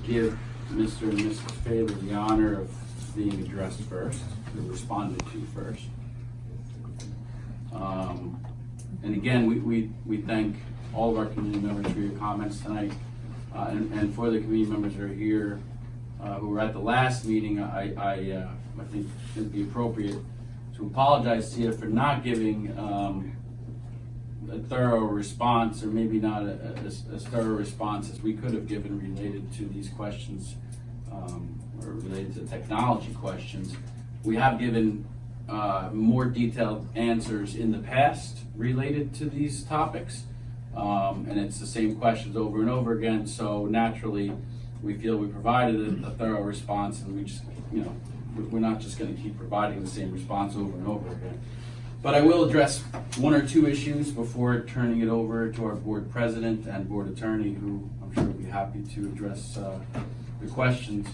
give Mr. and Mrs. Fable the honor of being addressed first, or responded to first. And again, we thank all of our community members for your comments tonight, and for the community members that are here who were at the last meeting. I think it would be appropriate to apologize to you for not giving a thorough response, or maybe not as thorough response as we could have given related to these questions, or related to technology questions. We have given more detailed answers in the past related to these topics, and it's the same questions over and over again, so naturally we feel we provided a thorough response, and we just, we're not just going to keep providing the same response over and over again. But I will address one or two issues before turning it over to our board president and board attorney, who I'm sure will be happy to address the questions.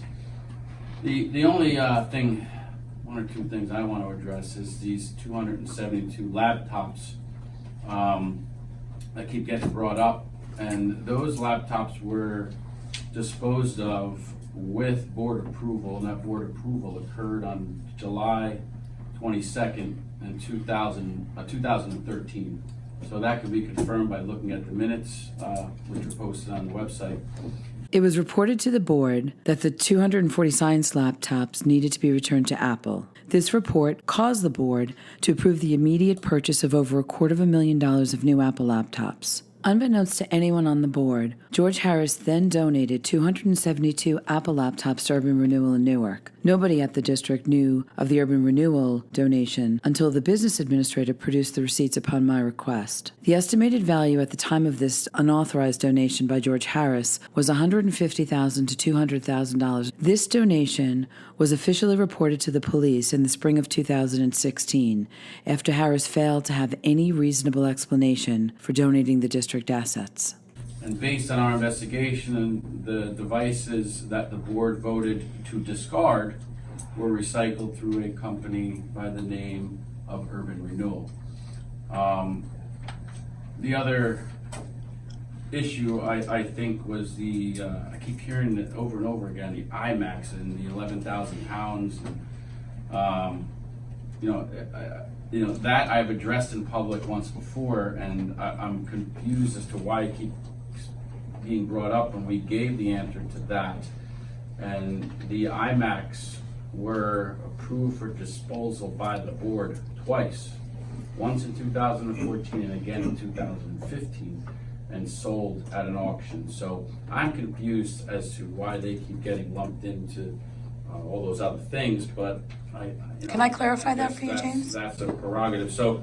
The only thing, one or two things I want to address is these 272 laptops that keep getting brought up, and those laptops were disposed of with board approval, and that board approval occurred on July 22nd in 2013. So that could be confirmed by looking at the minutes, which were posted on the website. It was reported to the board that the 240 science laptops needed to be returned to Apple. This report caused the board to approve the immediate purchase of over $250,000 of new Apple laptops. Unbeknownst to anyone on the board, George Harris then donated 272 Apple laptops to Urban Renewal in Newark. Nobody at the district knew of the Urban Renewal donation until the business administrator produced the receipts upon my request. The estimated value at the time of this unauthorized donation by George Harris was $150,000 to $200,000. This donation was officially reported to the police in the spring of 2016, after Harris failed to have any reasonable explanation for donating the district assets. And based on our investigation, and the devices that the board voted to discard were recycled through a company by the name of Urban Renewal. The other issue I think was I keep hearing it over and over again, the IMAX and the 11,000 pounds. That I've addressed in public once before, and I'm confused as to why it keeps being brought up when we gave the answer to that. And the IMAX were approved for disposal by the board twice, once in 2014 and again in 2015, and sold at an auction. So I'm confused as to why they keep getting lumped into all those other things, but Can I clarify that for you, James? That's a prerogative. So,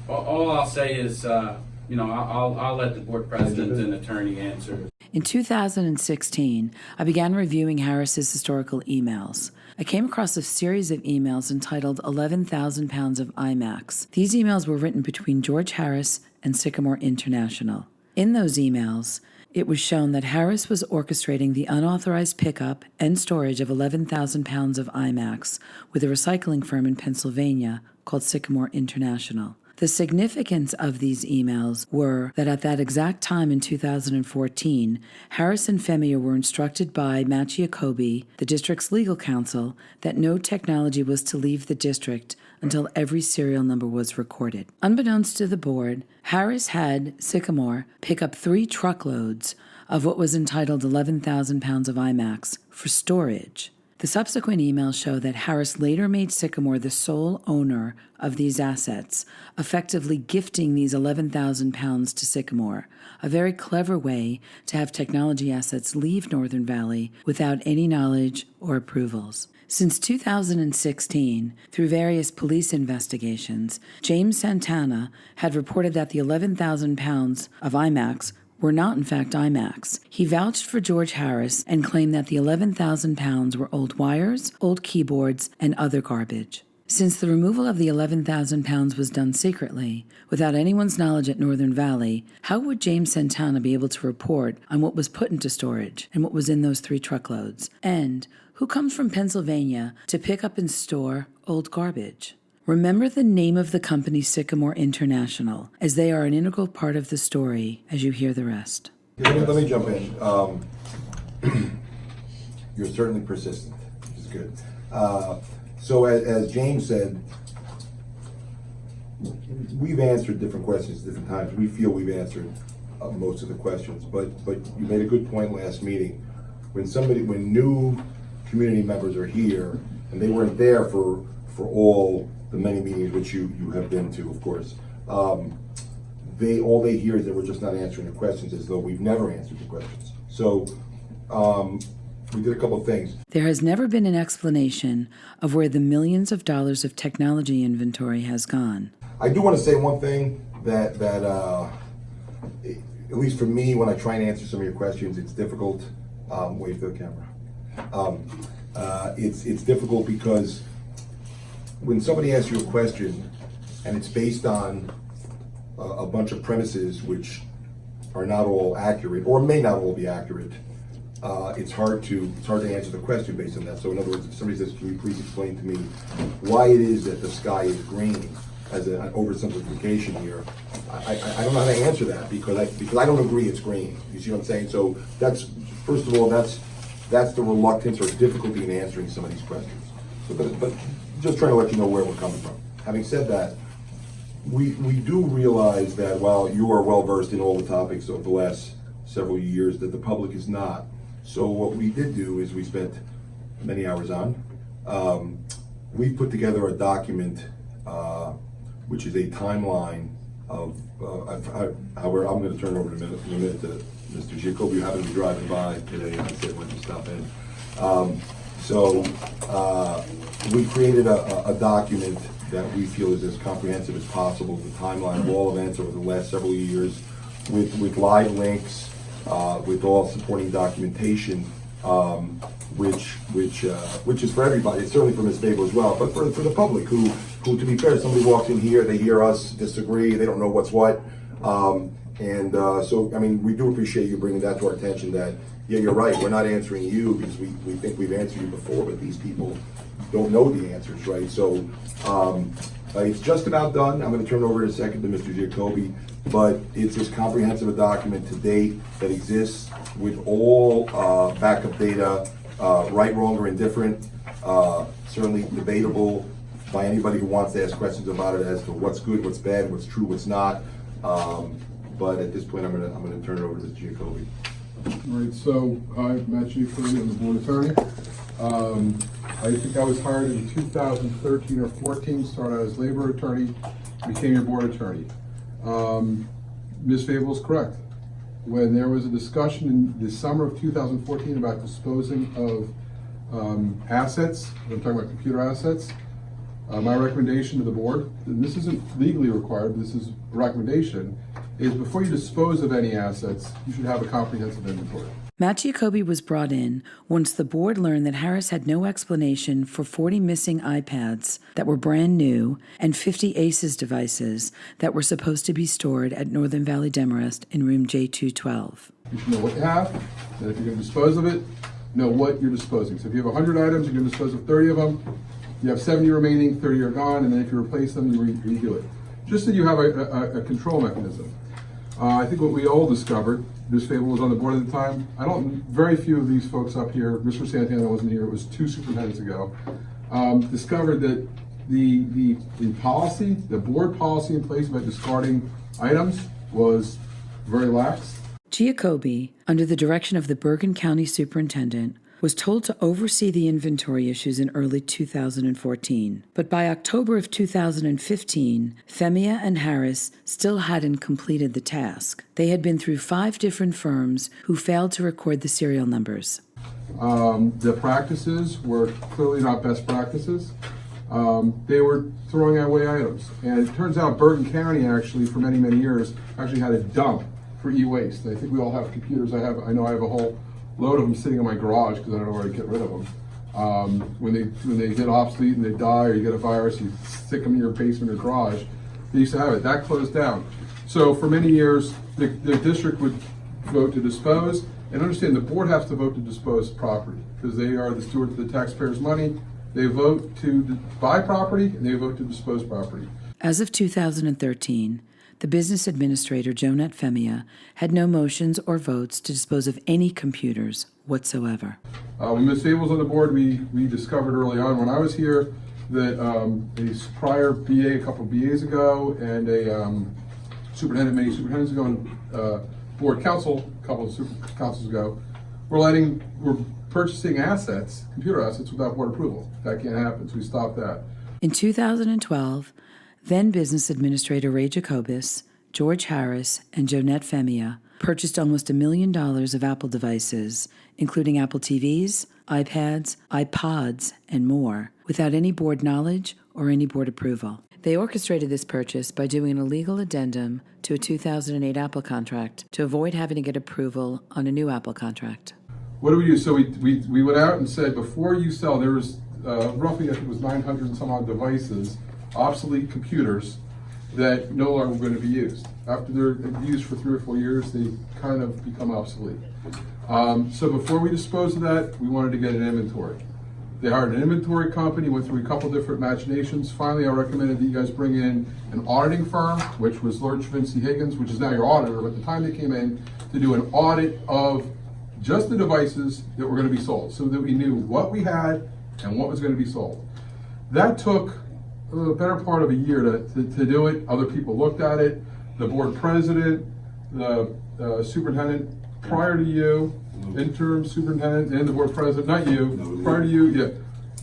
all I'll say is, I'll let the board president and attorney answer. In 2016, I began reviewing Harris's historical emails. I came across a series of emails entitled 11,000 Pounds of IMAX. These emails were written between George Harris and Sycamore International. In those emails, it was shown that Harris was orchestrating the unauthorized pickup and storage of 11,000 pounds of IMAX with a recycling firm in Pennsylvania called Sycamore International. The significance of these emails were that at that exact time in 2014, Harris and Femia were instructed by Matt Giacobbe, the district's legal counsel, that no technology was to leave the district until every serial number was recorded. Unbeknownst to the board, Harris had Sycamore pick up 3 truckloads of what was entitled 11,000 pounds of IMAX for storage. The subsequent emails show that Harris later made Sycamore the sole owner of these assets, effectively gifting these 11,000 pounds to Sycamore, a very clever way to have technology assets leave Northern Valley without any knowledge or approvals. Since 2016, through various police investigations, James Santana had reported that the 11,000 pounds of IMAX were not in fact IMAX. He vouched for George Harris and claimed that the 11,000 pounds were old wires, old keyboards, and other garbage. Since the removal of the 11,000 pounds was done secretly, without anyone's knowledge at Northern Valley, how would James Santana be able to report on what was put into storage and what was in those 3 truckloads? And who comes from Pennsylvania to pick up and store old garbage? Remember the name of the company Sycamore International, as they are an integral part of the story as you hear the rest. Let me jump in. You're certainly persistent, which is good. So as James said, we've answered different questions at different times. We feel we've answered most of the questions, but you made a good point last meeting. When new community members are here, and they weren't there for all the many meetings which you have been to, of course, all they hear is that we're just not answering the questions, as though we've never answered the questions. So we did a couple of things. There has never been an explanation of where the millions of dollars of technology inventory has gone. I do want to say one thing that at least for me, when I try and answer some of your questions, it's difficult. Wave to the camera. It's difficult because when somebody asks you a question and it's based on a bunch of premises which are not all accurate or may not all be accurate, it's hard to answer the question based on that. So in other words, if somebody says, "Can you please explain to me why it is that the sky is green?" as an oversimplification here, I don't know how to answer that because I don't agree it's green. You see what I'm saying? So that's, first of all, that's the reluctance or difficulty in answering some of these questions. So, but just trying to let you know where we're coming from. Having said that, we do realize that while you are well versed in all the topics of the last several years, that the public is not. So what we did do is we spent many hours on. We put together a document which is a timeline of I'm going to turn over in a minute to Mr. Giacobbe, who happened to be driving by today, and I said when to stop in. So we created a document that we feel is as comprehensive as possible, the timeline of all events over the last several years, with live links, with all supporting documentation, which is for everybody. It's certainly for Ms. Fable as well, but for the public who, to be fair, somebody walks in here, they hear us disagree, they don't know what's what. So, I mean, we do appreciate you bringing that to our attention that, yeah, you're right, we're not answering you because we think we've answered you before, but these people don't know the answers, right? So, it's just about done. I'm going to turn it over in a second to Mr. Giacobbe, but it's as comprehensive a document to date that exists with all backup data, right, wrong, or indifferent, certainly debatable by anybody who wants to ask questions about it as to what's good, what's bad, what's true, what's not. But at this point, I'm going to turn it over to Mr. Giacobbe. All right, so I'm Matt Giacobbe, I'm the board attorney. I think I was hired in 2013 or 14, started as labor attorney, became your board attorney. Ms. Fable is correct. When there was a discussion in the summer of 2014 about disposing of assets, I'm talking about computer assets, my recommendation to the board, and this isn't legally required, but this is a recommendation, is before you dispose of any assets, you should have a comprehensive inventory. Matt Giacobbe was brought in once the board learned that Harris had no explanation for 40 missing iPads that were brand new and 50 ACES devices that were supposed to be stored at Northern Valley Demarest in room J212. You should know what you have, and if you're going to dispose of it, know what you're disposing. So if you have 100 items, you're going to dispose of 30 of them. You have 70 remaining, 30 are gone, and then if you replace them, you redo it. Just so you have a control mechanism. I think what we all discovered, Ms. Fable was on the board at the time. Very few of these folks up here, Mr. Santana wasn't here, it was 2 superintendents ago, discovered that the policy, the board policy in place about discarding items was very lax. Giacobbe, under the direction of the Bergen County Superintendent, was told to oversee the inventory issues in early 2014. But by October of 2015, Femia and Harris still hadn't completed the task. They had been through 5 different firms who failed to record the serial numbers. The practices were clearly not best practices. They were throwing away items. And it turns out Bergen County actually, for many, many years, actually had a dump for e-waste. I think we all have computers. I know I have a whole load of them sitting in my garage because I don't know where to get rid of them. When they get obsolete and they die, or you get a virus, you stick them in your basement or garage. They used to have it. That closed down. So for many years, the district would vote to dispose, and understand the board has to vote to dispose property because they are the steward of the taxpayers' money. They vote to buy property and they vote to dispose property. As of 2013, the business administrator, Jonette Femia, had no motions or votes to dispose of any computers whatsoever. When Ms. Fable was on the board, we discovered early on when I was here that a prior BA, a couple of BAs ago, and a superintendent, many superintendents ago, and board council, a couple of super councils ago, we're purchasing assets, computer assets, without board approval. That can't happen, so we stopped that. In 2012, then Business Administrator Ray Giacobbe, George Harris, and Jonette Femia purchased almost $1 million of Apple devices, including Apple TVs, iPads, iPods, and more, without any board knowledge or any board approval. They orchestrated this purchase by doing an illegal addendum to a 2008 Apple contract to avoid having to get approval on a new Apple contract. What do we do? So we went out and said, before you sell, there was roughly, I think it was 900 and some odd devices, obsolete computers, that no longer were going to be used. After they're used for 3 or 4 years, they kind of become obsolete. So before we disposed of that, we wanted to get an inventory. They hired an inventory company, went through a couple different machinations. Finally, I recommended that you guys bring in an auditing firm, which was Lurch, Vinci, Higgins, which is now your auditor. But at the time they came in, to do an audit of just the devices that were going to be sold, so that we knew what we had and what was going to be sold. That took the better part of a year to do it. Other people looked at it. The board president, the superintendent prior to you, interim superintendent, and the board president, not you, prior to you, yeah.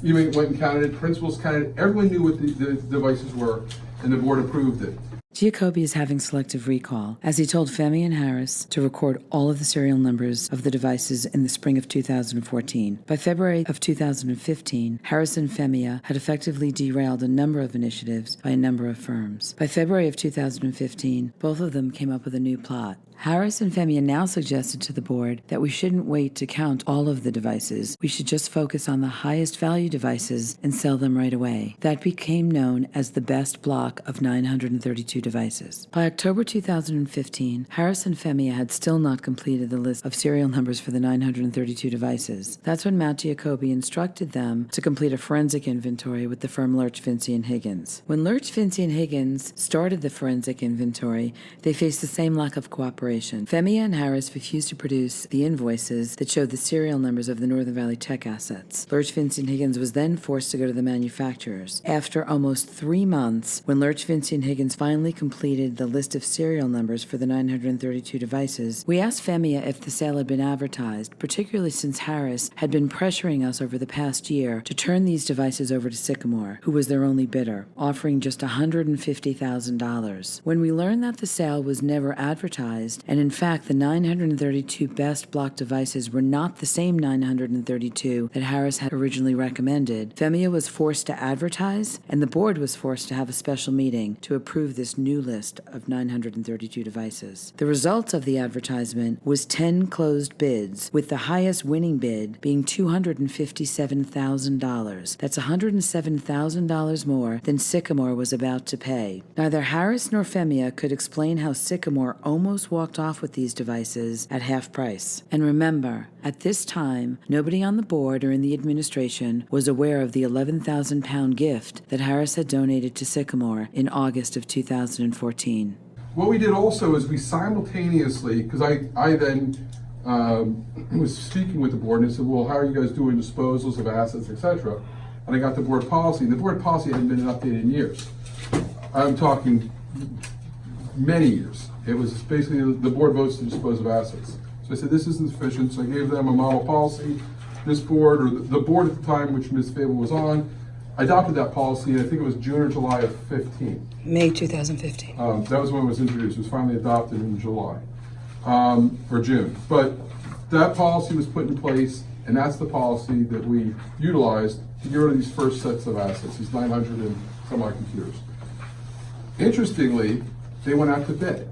Even went and counted it, principals counted it. Everyone knew what the devices were, and the board approved it. Giacobbe is having selective recall, as he told Femia and Harris to record all of the serial numbers of the devices in the spring of 2014. By February of 2015, Harris and Femia had effectively derailed a number of initiatives by a number of firms. By February of 2015, both of them came up with a new plot. Harris and Femia now suggested to the board that we shouldn't wait to count all of the devices. We should just focus on the highest value devices and sell them right away. That became known as the best block of 932 devices. By October 2015, Harris and Femia had still not completed the list of serial numbers for the 932 devices. That's when Matt Giacobbe instructed them to complete a forensic inventory with the firm Lurch, Vinci, and Higgins. When Lurch, Vinci, and Higgins started the forensic inventory, they faced the same lack of cooperation. Femia and Harris refused to produce the invoices that showed the serial numbers of the Northern Valley Tech assets. Lurch, Vinci, and Higgins was then forced to go to the manufacturers. After almost 3 months, when Lurch, Vinci, and Higgins finally completed the list of serial numbers for the 932 devices, we asked Femia if the sale had been advertised, particularly since Harris had been pressuring us over the past year to turn these devices over to Sycamore, who was their only bidder, offering just $150,000. When we learned that the sale was never advertised, and in fact the 932 best block devices were not the same 932 that Harris had originally recommended, Femia was forced to advertise, and the board was forced to have a special meeting to approve this new list of 932 devices. The result of the advertisement was 10 closed bids, with the highest winning bid being $257,000. That's $107,000 more than Sycamore was about to pay. Neither Harris nor Femia could explain how Sycamore almost walked off with these devices at half price. And remember, at this time, nobody on the board or in the administration was aware of the £11,000 gift that Harris had donated to Sycamore in August of 2014. What we did also is we simultaneously, because I then was speaking with the board and I said, well, how are you guys doing disposals of assets, etc.? And I got the board policy, and the board policy hadn't been updated in years. I'm talking many years. It was basically the board votes to dispose of assets. So I said, this isn't sufficient, so I gave them a model policy. This board, or the board at the time, which Ms. Fable was on, adopted that policy, and I think it was June or July of 15. May 2015. That was when it was introduced. It was finally adopted in July, or June. But that policy was put in place, and that's the policy that we utilized to get rid of these first sets of assets, these 900 and some odd computers. Interestingly, they went out to bid.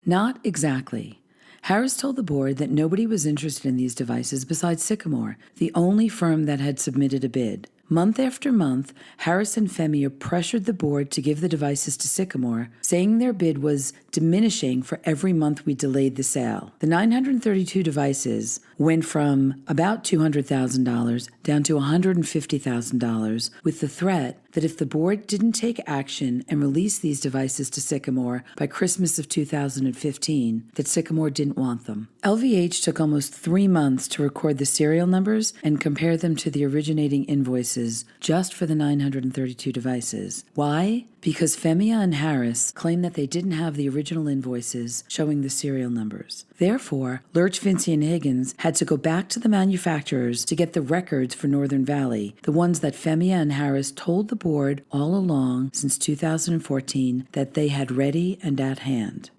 Not exactly. Harris told the board that nobody was interested in these devices besides Sycamore, the only firm that had submitted a bid. Month after month, Harris and Femia pressured the board to give the devices to Sycamore, saying their bid was diminishing for every month we delayed the sale. The 932 devices went from about $200,000 down to $150,000, with the threat that if the board didn't take action and release these devices to Sycamore by Christmas of 2015, that Sycamore didn't want them. LVH took almost 3 months to record the serial numbers and compare them to the originating invoices just for the 932 devices. Why? Because Femia and Harris claimed that they didn't have the original invoices showing the serial numbers. Therefore, Lurch, Vinci, and Higgins had to go back to the manufacturers to get the records for Northern Valley, the ones that Femia and Harris told the board all along since 2014 that they had ready and at hand.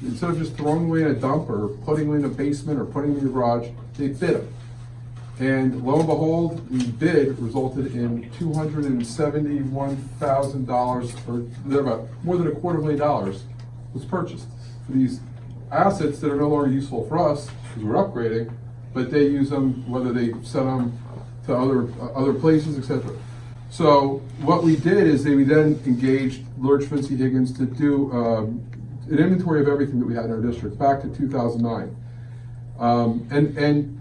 Instead of just throwing away in a dump or putting them in a basement or putting them in your garage, they bid them. And lo and behold, the bid resulted in $271,000, or about more than $250,000 was purchased for these assets that are no longer useful for us because we're upgrading, but they use them, whether they send them to other places, etc. So what we did is we then engaged Lurch, Vinci, Higgins to do an inventory of everything that we had in our district back to 2009. And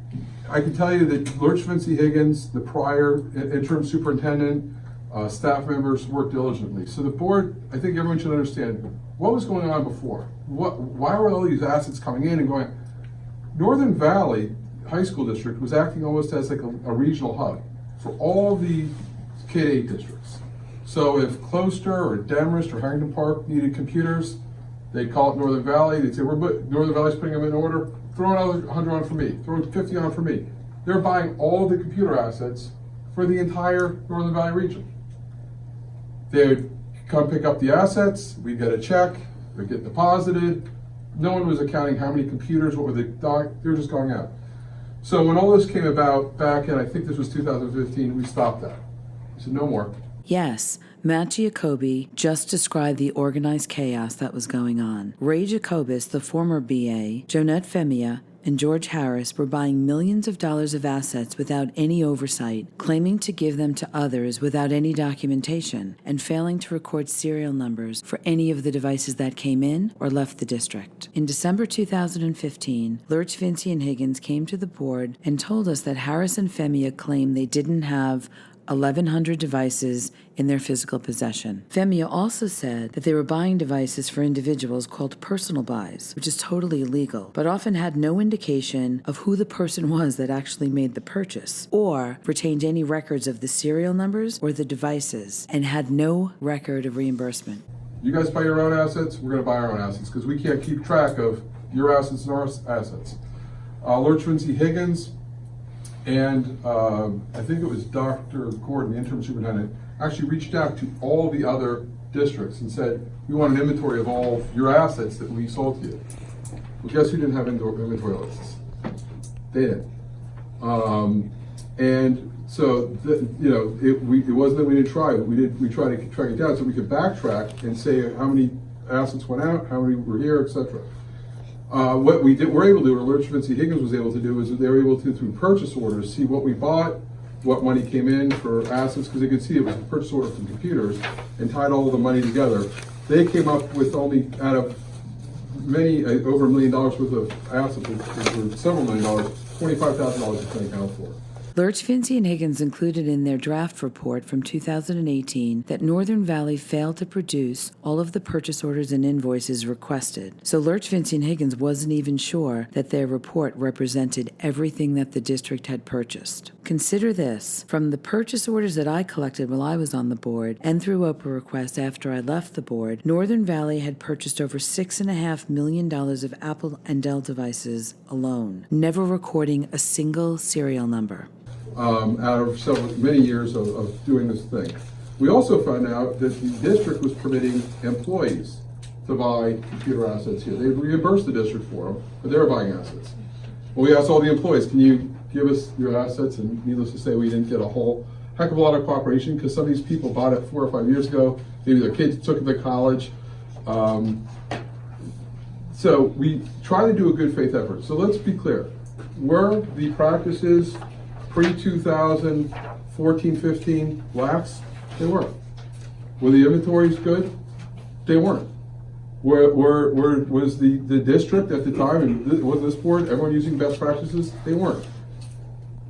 I can tell you that Lurch, Vinci, Higgins, the prior interim superintendent, staff members worked diligently. So the board, I think everyone should understand what was going on before. Why were all these assets coming in and going? Northern Valley High School District was acting almost as like a regional hub for all the K-8 districts. So if Closter or Demorest or Harrington Park needed computers, they'd call it Northern Valley. They'd say, Northern Valley's putting them in order. Throw another 100 on for me. Throw 50 on for me. They're buying all the computer assets for the entire Northern Valley region. They would come pick up the assets. We'd get a check. They'd get deposited. No one was accounting how many computers, what were they were just going out. So when all this came about back in, I think this was 2015, we stopped that. We said, no more. Yes, Matt Giacobbe just described the organized chaos that was going on. Ray Giacobbe, the former BA, Jonette Femia, and George Harris were buying millions of dollars of assets without any oversight, claiming to give them to others without any documentation, and failing to record serial numbers for any of the devices that came in or left the district. In December 2015, Lurch, Vinci, and Higgins came to the board and told us that Harris and Femia claimed they didn't have 1,100 devices in their physical possession. Femia also said that they were buying devices for individuals called personal buys, which is totally illegal, but often had no indication of who the person was that actually made the purchase, or retained any records of the serial numbers or the devices, and had no record of reimbursement. You guys buy your own assets, we're going to buy our own assets because we can't keep track of your assets and our assets. Lurch, Vinci, Higgins, and I think it was Dr. Gordon, the interim superintendent, actually reached out to all the other districts and said, we want an inventory of all your assets that we sold to you. Well, guess who didn't have inventory lists? They didn't. And so, it wasn't that we didn't try, but we tried to track it down so we could backtrack and say how many assets went out, how many were here, etc. What we're able to do, or Lurch, Vinci, Higgins was able to do, is that they were able to, through purchase orders, see what we bought, what money came in for assets, because they could see it was a purchase order from computers, and tied all the money together. They came up with only, out of many, over $1 million worth of assets, or several $1 million, $25,000 is been accounted for. Lurch, Vinci, and Higgins included in their draft report from 2018 that Northern Valley failed to produce all of the purchase orders and invoices requested. So Lurch, Vinci, and Higgins wasn't even sure that their report represented everything that the district had purchased. Consider this. From the purchase orders that I collected while I was on the board and through OPA request after I left the board, Northern Valley had purchased over $6.5 million of Apple and Dell devices alone, never recording a single serial number. Out of many years of doing this thing. We also found out that the district was permitting employees to buy computer assets here. They reimbursed the district for them, but they were buying assets. Well, we asked all the employees, can you give us your assets? And needless to say, we didn't get a whole heck of a lot of cooperation because some of these people bought it 4 or 5 years ago. Maybe their kids took it to college. So we try to do a good faith effort. So let's be clear. Were the practices pre-2014-15 lax? They weren't. Were the inventories good? They weren't. Was the district at the time, and was this board, everyone using best practices? They weren't.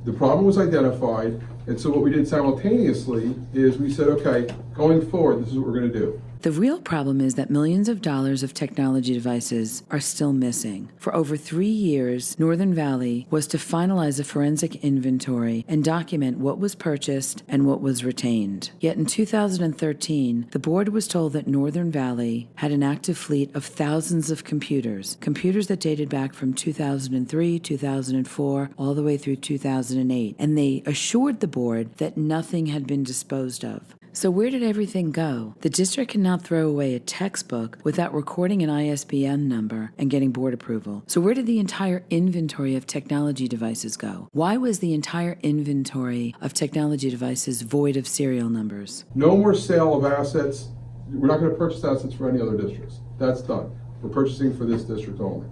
The problem was identified, and so what we did simultaneously is we said, okay, going forward, this is what we're going to do. The real problem is that millions of dollars of technology devices are still missing. For over 3 years, Northern Valley was to finalize a forensic inventory and document what was purchased and what was retained. Yet in 2013, the board was told that Northern Valley had an active fleet of thousands of computers that dated back from 2003, 2004, all the way through 2008, and they assured the board that nothing had been disposed of. So where did everything go? The district cannot throw away a textbook without recording an ISBN number and getting board approval. So where did the entire inventory of technology devices go? Why was the entire inventory of technology devices void of serial numbers? No more sale of assets. We're not going to purchase assets for any other districts. That's done. We're purchasing for this district only.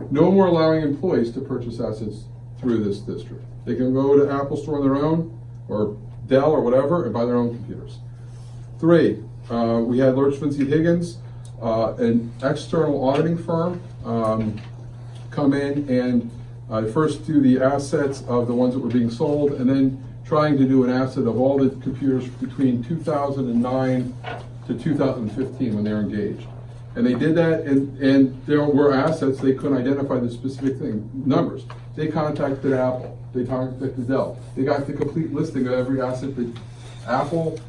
No more allowing employees to purchase assets through this district. They can go to Apple Store on their own, or Dell or whatever, and buy their own computers. 3, we had Lurch Vinci Higgins, an external auditing firm, come in and first do the assets of the ones that were being sold, and then trying to do an asset of all the computers between 2009 to 2015 when they were engaged. And they did that, and there were assets, they couldn't identify the specific numbers. They contacted Apple, they contacted Dell. They got the complete listing of every asset that Apple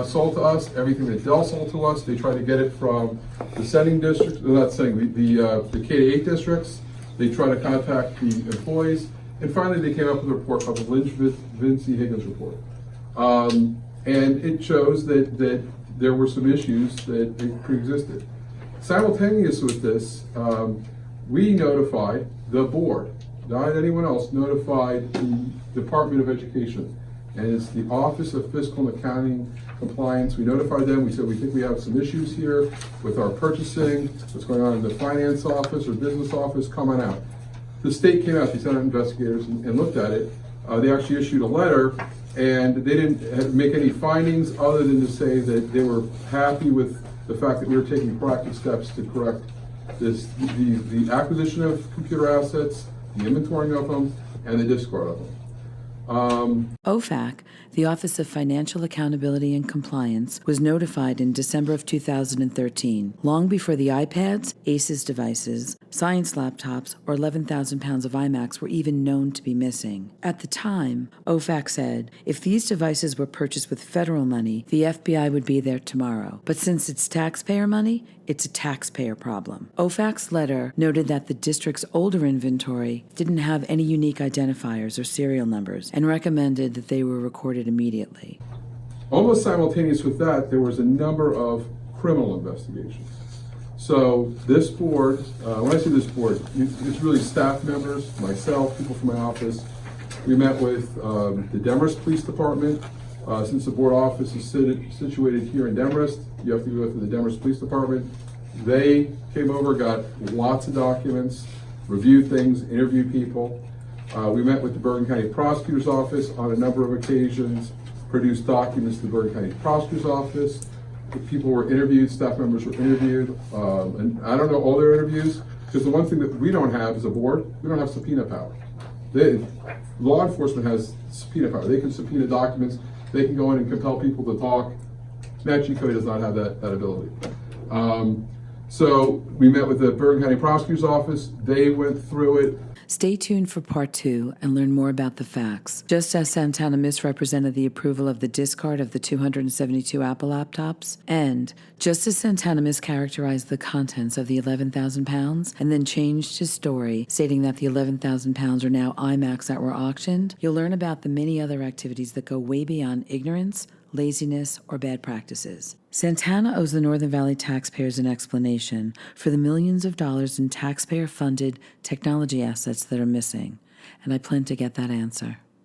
sold to us, everything that Dell sold to us. They tried to get it from the sending districts, not sending, the K-8 districts. They tried to contact the employees. And finally, they came up with a report called the Lynch Vinci Higgins report. And it shows that there were some issues that pre-existed. Simultaneous with this, we notified the board, not anyone else, notified the Department of Education, and it's the Office of Fiscal and Accounting Compliance. We notified them. We said we think we have some issues here with our purchasing, what's going on in the finance office or business office, come on out. The state came out, they sent out investigators and looked at it. They actually issued a letter, and they didn't make any findings other than to say that they were happy with the fact that we were taking proactive steps to correct this, the acquisition of computer assets, the inventorying of them, and the discard of them. OFAC, the Office of Financial Accountability and Compliance, was notified in December of 2013, long before the iPads, ACES devices, science laptops, or 11,000 pounds of iMacs were even known to be missing. At the time, OFAC said if these devices were purchased with federal money, the FBI would be there tomorrow. But since it's taxpayer money, it's a taxpayer problem. OFAC's letter noted that the district's older inventory didn't have any unique identifiers or serial numbers and recommended that they were recorded immediately. Almost simultaneous with that, there was a number of criminal investigations. So this board, when I say this board, it's really staff members, myself, people from my office. We met with the Demorest Police Department. Since the board office is situated here in Demorest, you have to go to the Demorest Police Department. They came over, got lots of documents, reviewed things, interviewed people. We met with the Bergen County Prosecutor's Office on a number of occasions, produced documents to the Bergen County Prosecutor's Office. The people were interviewed, staff members were interviewed, and I don't know all their interviews, because the one thing that we don't have as a board, we don't have subpoena power. Law enforcement has subpoena power. They can subpoena documents, they can go in and compel people to talk. Matt Giacobbe does not have that ability. So we met with the Bergen County Prosecutor's Office, they went through it. Stay tuned for part 2 and learn more about the facts. Just as Santana misrepresented the approval of the discard of the 272 Apple laptops, and just as Santana mischaracterized the contents of the 11,000 pounds and then changed his story, stating that the 11,000 pounds are now iMacs that were auctioned, you'll learn about the many other activities that go way beyond ignorance, laziness, or bad practices. Santana owes the Northern Valley taxpayers an explanation for the millions of dollars in taxpayer-funded technology assets that are missing, and I plan to get that answer.